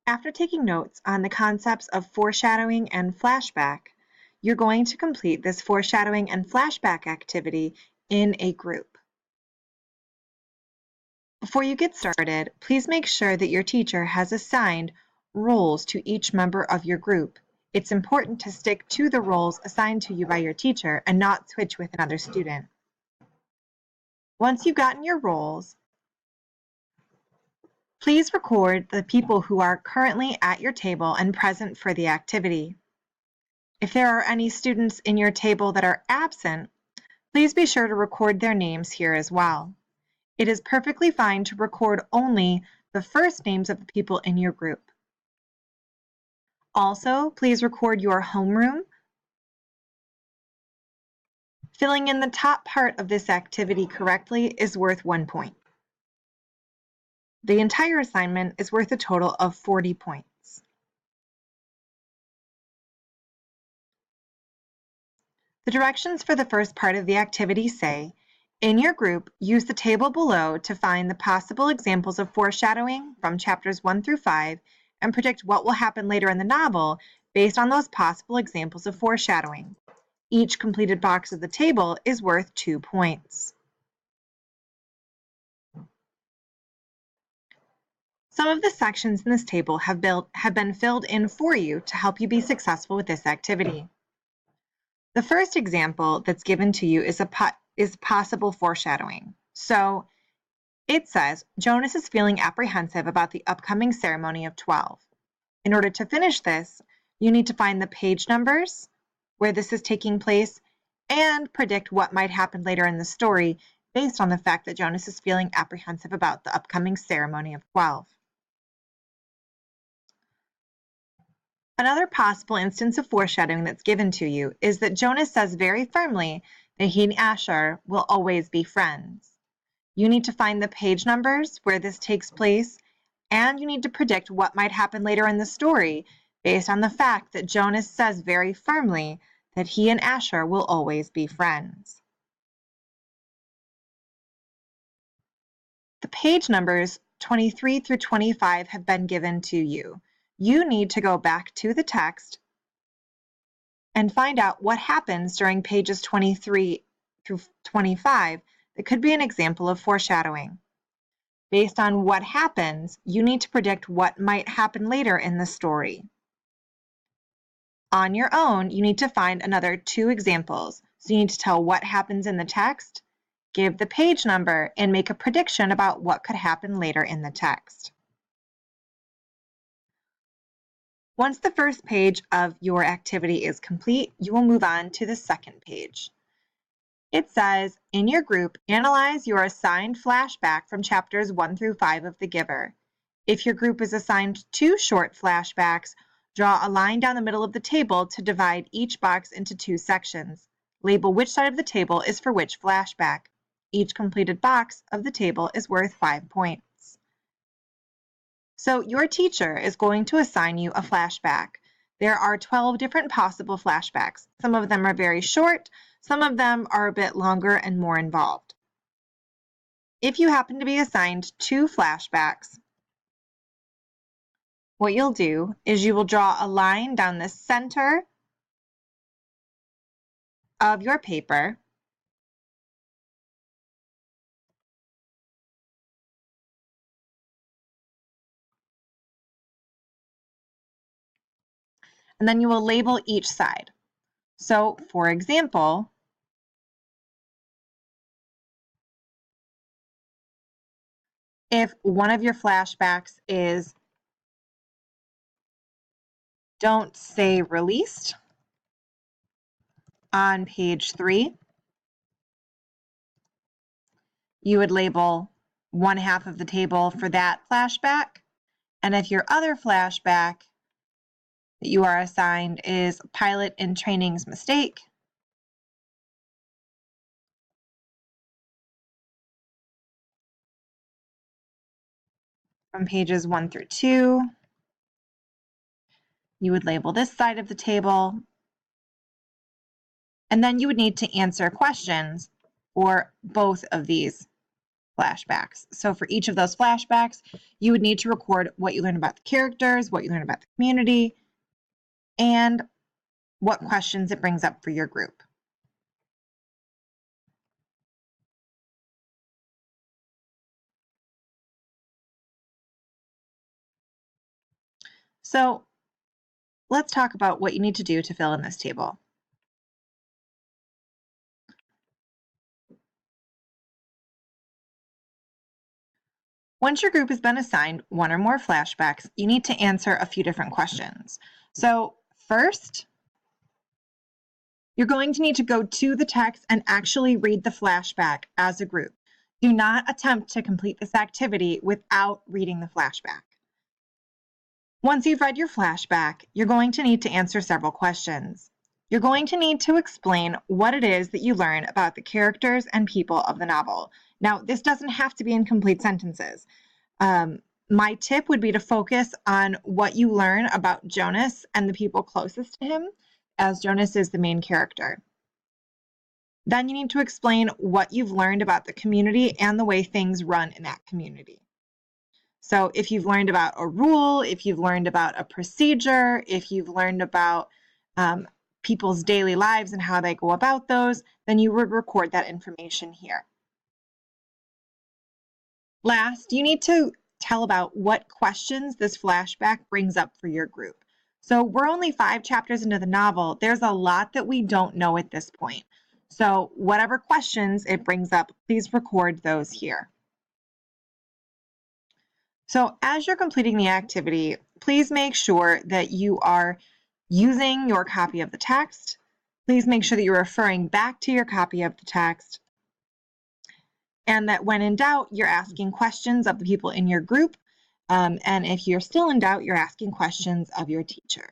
After taking notes on the concepts of foreshadowing and flashback, you're going to complete this foreshadowing and flashback activity in a group. Before you get started, please make sure that your teacher has assigned roles to each member of your group. It's important to stick to the roles assigned to you by your teacher and not switch with another student. Once you've gotten your roles, please record the people who are currently at your table and present for the activity. If there are any students in your table that are absent, please be sure to record their names here as well. It is perfectly fine to record only the first names of the people in your group. Also, please record your homeroom. Filling in the top part of this activity correctly is worth 1 point. The entire assignment is worth a total of 40 points. The directions for the first part of the activity say, in your group, use the table below to find the possible examples of foreshadowing from chapters 1 through 5 and predict what will happen later in the novel based on those possible examples of foreshadowing. Each completed box of the table is worth 2 points. Some of the sections in this table have been filled in for you to help you be successful with this activity. The first example that's given to you is possible foreshadowing. So it says, Jonas is feeling apprehensive about the upcoming ceremony of 12. In order to finish this, you need to find the page numbers where this is taking place and predict what might happen later in the story based on the fact that Jonas is feeling apprehensive about the upcoming ceremony of 12. Another possible instance of foreshadowing that's given to you is that Jonas says very firmly that he and Asher will always be friends. You need to find the page numbers where this takes place, and you need to predict what might happen later in the story based on the fact that Jonas says very firmly that he and Asher will always be friends. The page numbers 23 through 25 have been given to you. You need to go back to the text and find out what happens during pages 23 through 25 that could be an example of foreshadowing. Based on what happens, you need to predict what might happen later in the story. On your own, you need to find another 2 examples. So you need to tell what happens in the text, give the page number, and make a prediction about what could happen later in the text. Once the first page of your activity is complete, you will move on to the second page. It says, in your group, analyze your assigned flashback from chapters 1 through 5 of The Giver. If your group is assigned 2 short flashbacks, draw a line down the middle of the table to divide each box into 2 sections. Label which side of the table is for which flashback. Each completed box of the table is worth 5 points. So your teacher is going to assign you a flashback. There are 12 different possible flashbacks. Some of them are very short, some of them are a bit longer and more involved. If you happen to be assigned 2 flashbacks, what you'll do is you will draw a line down the center of your paper and then you will label each side. So, for example, if one of your flashbacks is don't say released on page 3, you would label 1/2 of the table for that flashback. And if your other flashback that you are assigned is pilot in training's mistake, from pages 1 through 2, you would label this side of the table, and then you would need to answer questions for both of these flashbacks. So for each of those flashbacks, you would need to record what you learned about the characters, what you learned about the community, and what questions it brings up for your group. So let's talk about what you need to do to fill in this table. Once your group has been assigned one or more flashbacks, you need to answer a few different questions. So first, you're going to need to go to the text and actually read the flashback as a group. Do not attempt to complete this activity without reading the flashback. Once you've read your flashback, you're going to need to answer several questions. You're going to need to explain what it is that you learn about the characters and people of the novel. Now, this doesn't have to be in complete sentences. My tip would be to focus on what you learn about Jonas and the people closest to him, as Jonas is the main character. Then you need to explain what you've learned about the community and the way things run in that community. So if you've learned about a rule, if you've learned about a procedure, if you've learned about people's daily lives and how they go about those, then you would record that information here. Last, you need to tell about what questions this flashback brings up for your group. So we're only 5 chapters into the novel. There's a lot that we don't know at this point. So whatever questions it brings up, please record those here. So as you're completing the activity, please make sure that you are using your copy of the text. Please make sure that you're referring back to your copy of the text, and that when in doubt, you're asking questions of the people in your group. And if you're still in doubt, you're asking questions of your teacher.